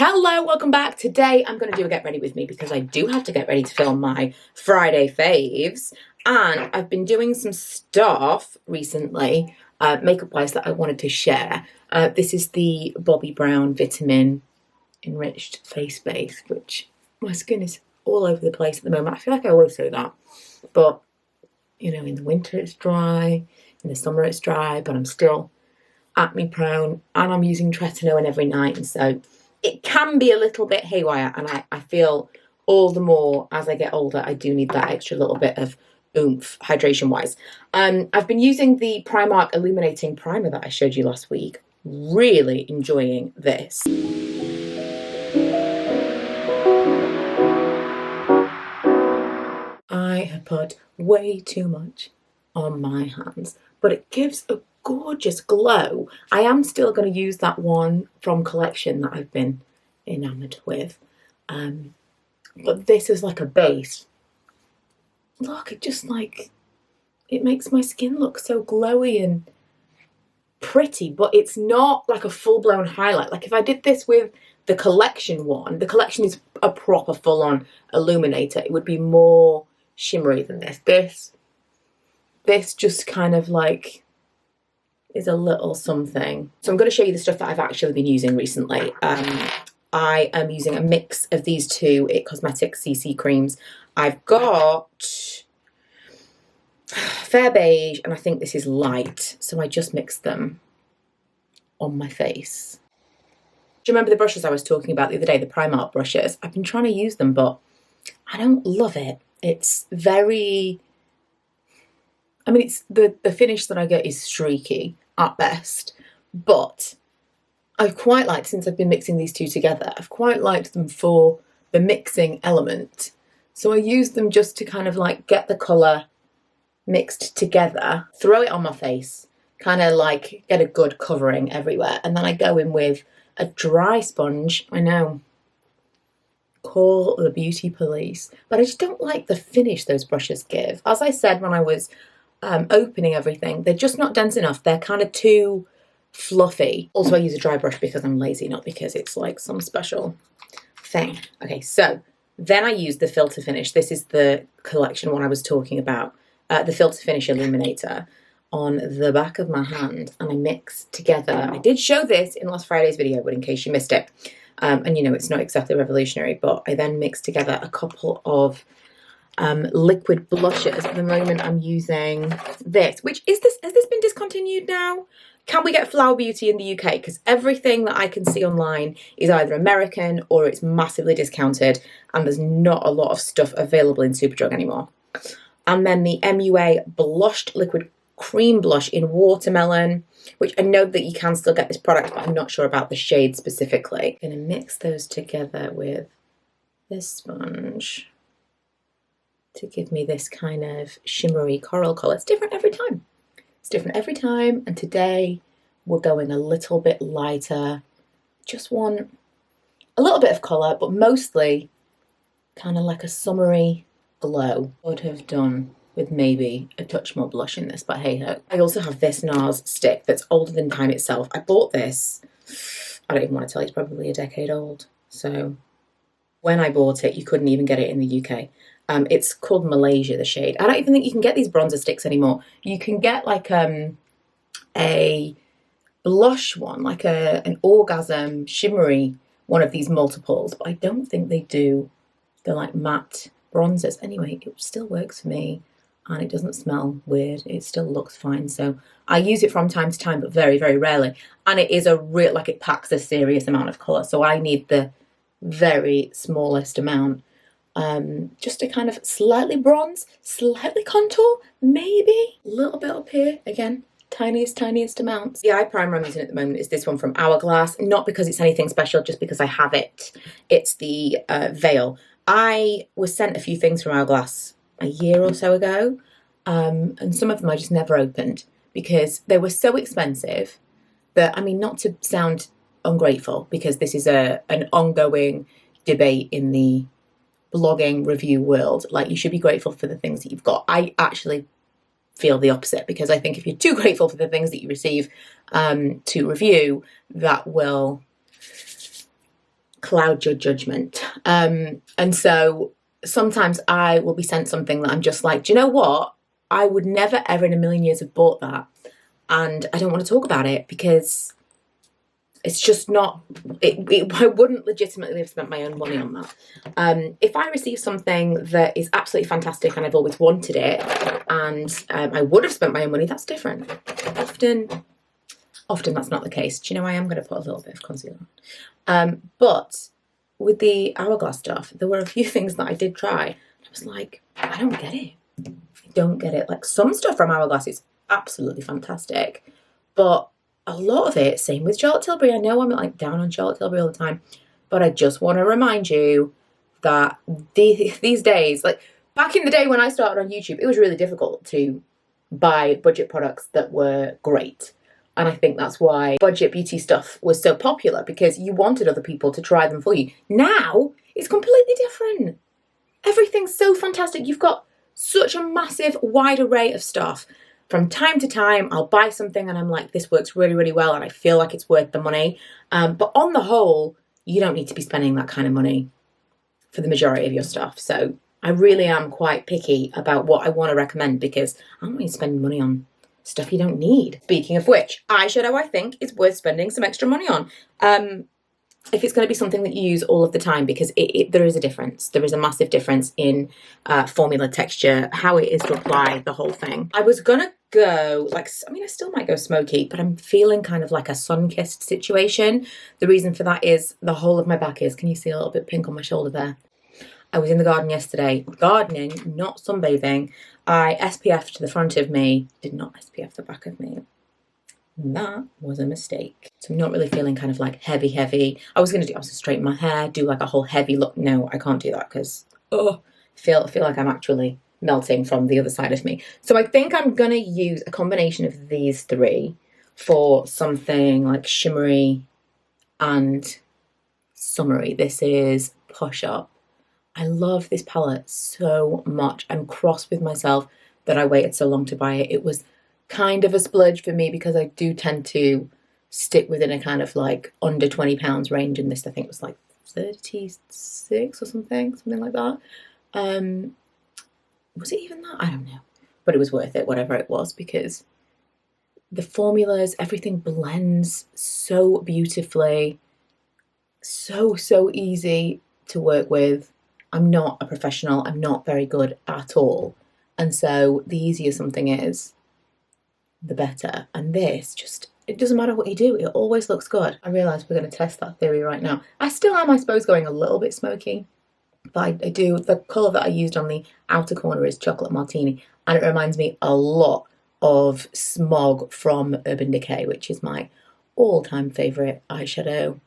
Hello, welcome back. Today I'm going to do a get ready with me because I do have to get ready to film my Friday faves, and I've been doing some stuff recently, makeup wise, that I wanted to share. This is the Bobbi Brown Vitamin Enriched Face Base, which my skin is all over the place at the moment. I feel like I always say that, but you know, in the winter it's dry, in the summer it's dry, but I'm still acne prone and I'm using tretinoin every night, and so it can be a little bit haywire, and I feel all the more as I get older I do need that extra little bit of oomph hydration wise. I've been using the Primark Illuminating primer that I showed you last week. Really enjoying this. I have put way too much on my hands, but it gives a gorgeous glow. I am still going to use that one from Collection that I've been enamoured with, but this is like a base. Look, it just like, it makes my skin look so glowy and pretty, but it's not like a full-blown highlight. Like if I did this with the Collection one, the Collection is a proper full-on illuminator, it would be more shimmery than this. This just kind of like is a little something. So I'm going to show you the stuff that I've actually been using recently. I am using a mix of these two It Cosmetics CC creams. I've got Fair Beige, and I think this is Light, so I just mixed them on my face. Do you remember the brushes I was talking about the other day, the Primark brushes? I've been trying to use them, but I don't love it. It's very, I mean, it's the finish that I get is streaky at best, but I've quite liked, since I've been mixing these two together, I've quite liked them for the mixing element. So I use them just to kind of like get the colour mixed together, throw it on my face, kind of like get a good covering everywhere, and then I go in with a dry sponge. I know, call the beauty police, but I just don't like the finish those brushes give. As I said when I was opening everything, they're just not dense enough. They're kind of too fluffy. Also, I use a dry brush because I'm lazy, not because it's like some special thing. Okay, so then I use the Filter Finish. This is the Collection one I was talking about. The Filter Finish Illuminator on the back of my hand, and I mix together. I did show this in last Friday's video, but in case you missed it, and you know, it's not exactly revolutionary, but I then mix together a couple of liquid blushes. At the moment I'm using this, which is this, has this been discontinued now? Can we get Flower Beauty in the UK? Because everything that I can see online is either American or it's massively discounted, and there's not a lot of stuff available in Superdrug anymore. And then the MUA Blushed Liquid Cream Blush in Watermelon, which I know that you can still get this product, but I'm not sure about the shade specifically. I'm going to mix those together with this sponge to give me this kind of shimmery coral colour. It's different every time. It's different every time, and today we're going a little bit lighter. Just want a little bit of colour, but mostly kind of like a summery glow. Would have done with maybe a touch more blush in this, but hey ho. I also have this NARS stick that's older than time itself. I bought this, I don't even want to tell you, it's probably a decade old. So when I bought it, you couldn't even get it in the UK. It's called Malaysia, the shade. I don't even think you can get these bronzer sticks anymore. You can get like a blush one, like an orgasm shimmery one of these multiples, but I don't think they do the like matte bronzers. Anyway, it still works for me, and it doesn't smell weird. It still looks fine. So I use it from time to time, but very, very rarely. And it is a real, like, it packs a serious amount of colour. So I need the very smallest amount. Just to kind of slightly bronze, slightly contour, maybe a little bit up here. Again, tiniest amounts. The eye primer I'm using at the moment is this one from Hourglass, not because it's anything special, just because I have it. It's the Veil. I was sent a few things from Hourglass a year or so ago, and some of them I just never opened because they were so expensive that, I mean, not to sound ungrateful, because this is an ongoing debate in the blogging review world, like, you should be grateful for the things that you've got. I actually feel the opposite, because I think if you're too grateful for the things that you receive to review, that will cloud your judgment. And so sometimes I will be sent something that I'm just like, do you know what? I would never ever in a million years have bought that. And I don't want to talk about it because it's just not, I wouldn't legitimately have spent my own money on that. If I receive something that is absolutely fantastic and I've always wanted it, and I would have spent my own money, that's different. Often that's not the case. Do you know, I am going to put a little bit of concealer on. But with the Hourglass stuff, there were a few things that I did try. I was like, I don't get it. I don't get it. Like, some stuff from Hourglass is absolutely fantastic, but a lot of it, same with Charlotte Tilbury. I know I'm like down on Charlotte Tilbury all the time, but I just want to remind you that these days, like back in the day when I started on YouTube, it was really difficult to buy budget products that were great. And I think that's why budget beauty stuff was so popular, because you wanted other people to try them for you. Now it's completely different. Everything's so fantastic. You've got such a massive wide array of stuff. From time to time, I'll buy something and I'm like, this works really, really well and I feel like it's worth the money. But on the whole, you don't need to be spending that kind of money for the majority of your stuff. So I really am quite picky about what I want to recommend, because I don't want you spending money on stuff you don't need. Speaking of which, eyeshadow I think is worth spending some extra money on. If it's going to be something that you use all of the time, because there is a difference. There is a massive difference in formula, texture, how it is to apply the whole thing. I was going to go, like, I mean, I still might go smoky, but I'm feeling kind of like a sun-kissed situation. The reason for that is the whole of my back is, can you see a little bit pink on my shoulder there? I was in the garden yesterday, gardening, not sunbathing. I SPF'd the front of me, did not SPF the back of me. That was a mistake. So I'm not really feeling kind of like heavy. I was going to straighten my hair, do like a whole heavy look. No, I can't do that because, I feel like I'm actually melting from the other side of me. So I think I'm going to use a combination of these three for something like shimmery and summery. This is Push Up. I love this palette so much. I'm cross with myself that I waited so long to buy it. It was kind of a splurge for me because I do tend to stick within a kind of like under £20 range, and this I think was like 36 or something like that. Was it even that? I don't know, but it was worth it, whatever it was, because the formulas, everything blends so beautifully, so easy to work with. I'm not a professional, I'm not very good at all, and so the easier something is, the better. And this just, it doesn't matter what you do, it always looks good. I realise we're going to test that theory right now. I still am, I suppose, going a little bit smoky, but I do, the colour that I used on the outer corner is Chocolate Martini, and it reminds me a lot of Smog from Urban Decay, which is my all-time favourite eyeshadow.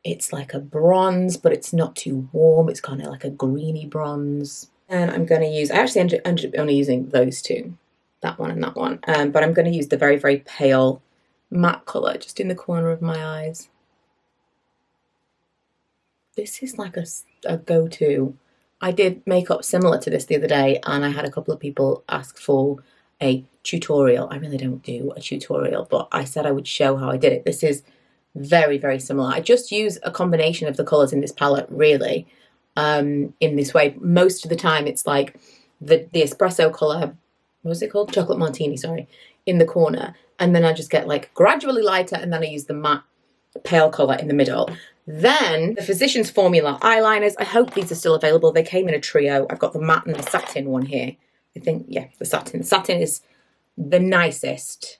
It's like a bronze, but it's not too warm, it's kind of like a greeny bronze. And I'm going to use, I actually ended up only using those two, that one and that one, but I'm going to use the very pale matte colour just in the corner of my eyes. This is like a go-to. I did makeup similar to this the other day, and I had a couple of people ask for a tutorial. I really don't do a tutorial, but I said I would show how I did it. This is very similar. I just use a combination of the colours in this palette, really, in this way. Most of the time it's like the espresso colour, what was it called? Chocolate Martini, sorry, in the corner. And then I just get like gradually lighter, and then I use the matte pale colour in the middle. Then the Physicians Formula eyeliners. I hope these are still available. They came in a trio. I've got the matte and the satin one here. I think, yeah, the satin. The satin is the nicest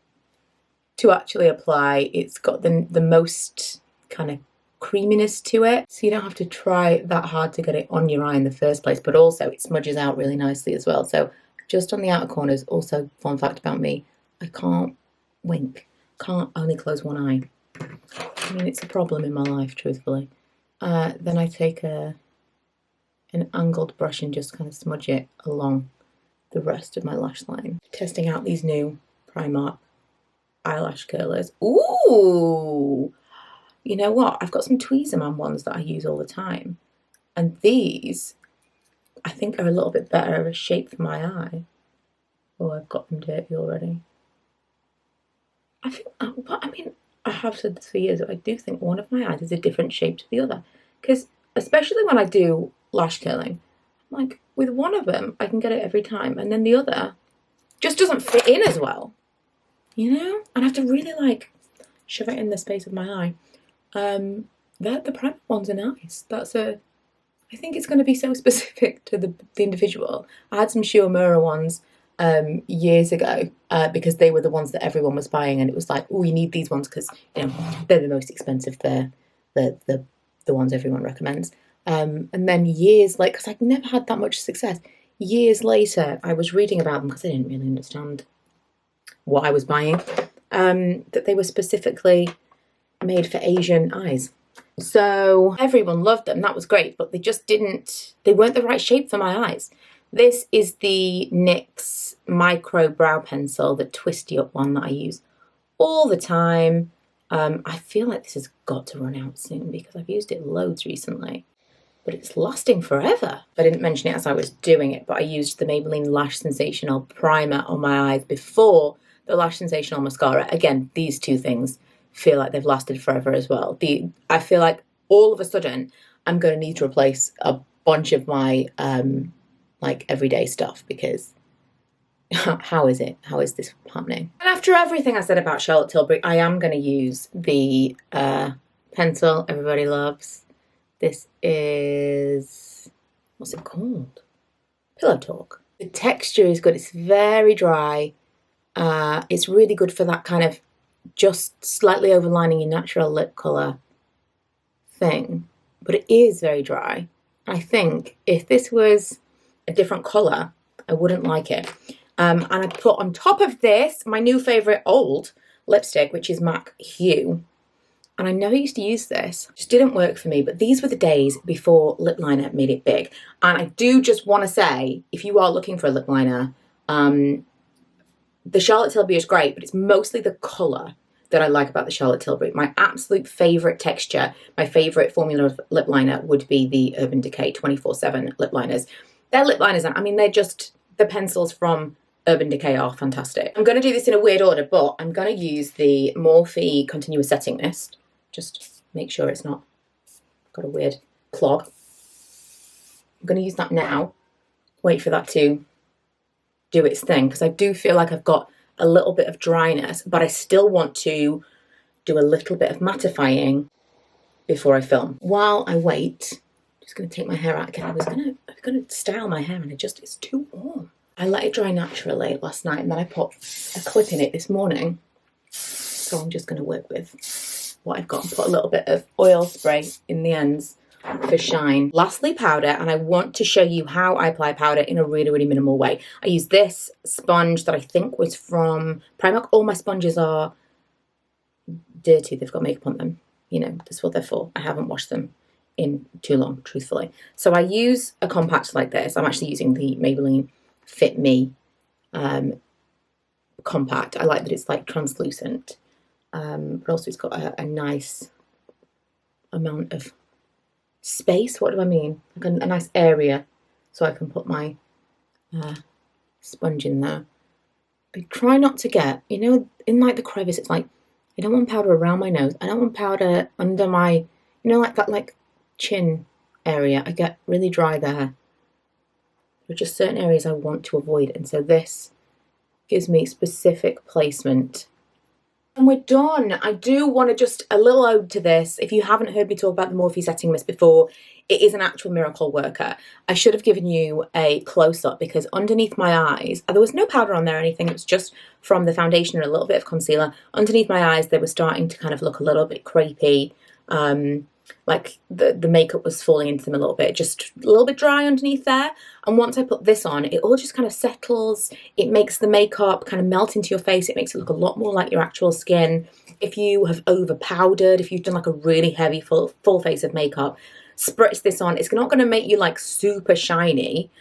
to actually apply. It's got the most kind of creaminess to it, so you don't have to try that hard to get it on your eye in the first place, but also it smudges out really nicely as well. So just on the outer corners. Also, fun fact about me, I can't wink, can't only close one eye. I mean, it's a problem in my life, truthfully. Then I take an angled brush and just kind of smudge it along the rest of my lash line. Testing out these new Primark eyelash curlers. Ooh! You know what? I've got some Tweezerman ones that I use all the time. And these, I think, are a little bit better of a shape for my eye. Oh, I've got them dirty already. I think, I mean, I have said this for years, but I do think one of my eyes is a different shape to the other. because especially when I do lash curling, like with one of them I can get it every time, and then the other just doesn't fit in as well, you know? And I have to really like shove it in the space of my eye. The Primark ones are nice. I think it's going to be so specific to the individual. I had some Hue ones years ago because they were the ones that everyone was buying, and it was like, oh, you need these ones because, you know, they're the most expensive. They're the ones everyone recommends. And then years, like, because I'd never had that much success, years later I was reading about them because I didn't really understand what I was buying, that they were specifically made for Asian eyes. So everyone loved them, that was great, but they weren't the right shape for my eyes. This is the NYX Micro Brow Pencil, the twisty up one that I use all the time. I feel like this has got to run out soon because I've used it loads recently, but it's lasting forever. I didn't mention it as I was doing it, but I used the Maybelline Lash Sensational primer on my eyes before the Lash Sensational mascara. Again, these two things feel like they've lasted forever as well. I feel like all of a sudden I'm going to need to replace a bunch of my like everyday stuff because how is this happening? And after everything I said about Charlotte Tilbury, I am going to use the pencil everybody loves. This is, what's it called? Pillow Talk. The texture is good. It's very dry. It's really good for that kind of just slightly overlining your natural lip colour thing, but it is very dry. I think if this was a different colour, I wouldn't like it. And I put on top of this my new favourite old lipstick, which is MAC Hue. And I never used to use this. It just didn't work for me, but these were the days before lip liner made it big. And I do just want to say, if you are looking for a lip liner, the Charlotte Tilbury is great, but it's mostly the colour that I like about the Charlotte Tilbury. My absolute favourite texture, my favourite formula of lip liner would be the Urban Decay 24/7 lip liners. Their lip liners, I mean, they're just, the pencils from Urban Decay are fantastic. I'm going to do this in a weird order, but I'm going to use the Morphe Continuous Setting Mist. Just make sure it's not got a weird clog. I'm going to use that now. Wait for that to do its thing, because I do feel like I've got a little bit of dryness, but I still want to do a little bit of mattifying before I film. While I wait, I'm just going to take my hair out again. I was going to style my hair and it's too warm. I let it dry naturally last night and then I put a clip in it this morning. So I'm just going to work with what I've got and put a little bit of oil spray in the ends for shine. Lastly, powder, and I want to show you how I apply powder in a really, really minimal way. I use this sponge that I think was from Primark. All my sponges are dirty, they've got makeup on them. You know, that's what they're for. I haven't washed them in too long, truthfully. So I use a compact like this. I'm actually using the Maybelline Fit Me compact. I like that it's like translucent, but also it's got a nice amount of space. What do I mean? Like a nice area so I can put my sponge in there. I try not to get, you know, in like the crevice, it's like I don't want powder around my nose. I don't want powder under my, you know, like that like chin area. I get really dry there. There are just certain areas I want to avoid, and so this gives me specific placement. And we're done. I do want to just a little ode to this. If you haven't heard me talk about the Morphe Setting Mist before, it is an actual miracle worker. I should have given you a close-up because underneath my eyes, there was no powder on there or anything. It was just from the foundation and a little bit of concealer. Underneath my eyes, they were starting to kind of look a little bit crepey. Like the makeup was falling into them a little bit, just a little bit dry underneath there. And once I put this on, it all just kind of settles. It makes the makeup kind of melt into your face. It makes it look a lot more like your actual skin. If you have over powdered, if you've done like a really heavy full face of makeup, spritz this on. It's not going to make you like super shiny.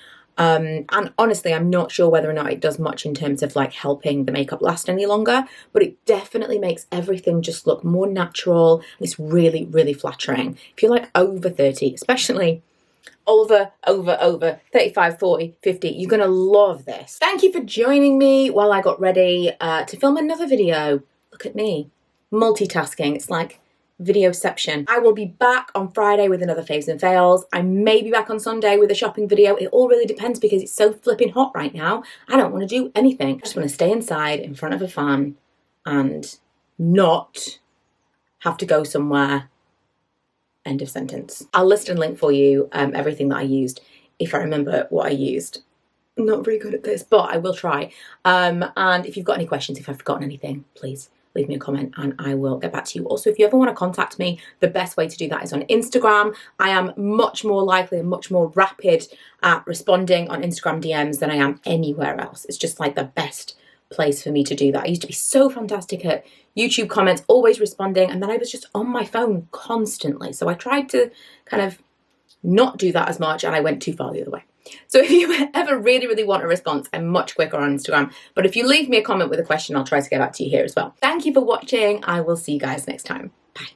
And honestly, I'm not sure whether or not it does much in terms of like helping the makeup last any longer, but it definitely makes everything just look more natural. It's really, really flattering. If you're like over 30, especially over 35, 40, 50, you're going to love this. Thank you for joining me while I got ready to film another video. Look at me, multitasking. It's like videoception. I will be back on Friday with another faves and fails. I may be back on Sunday with a shopping video. It all really depends because it's so flipping hot right now. I don't want to do anything. I just want to stay inside in front of a fan and not have to go somewhere. End of sentence. I'll list and link for you everything that I used if I remember what I used. I'm not very good at this, but I will try. And if you've got any questions, if I've forgotten anything, please leave me a comment and I will get back to you. Also, if you ever want to contact me, the best way to do that is on Instagram. I am much more likely and much more rapid at responding on Instagram DMs than I am anywhere else. It's just like the best place for me to do that. I used to be so fantastic at YouTube comments, always responding, and then I was just on my phone constantly. So I tried to kind of not do that as much and I went too far the other way. So if you ever really want a response, I'm much quicker on Instagram. But if you leave me a comment with a question, I'll try to get back to you here as well. Thank you for watching. I will see you guys next time. Bye.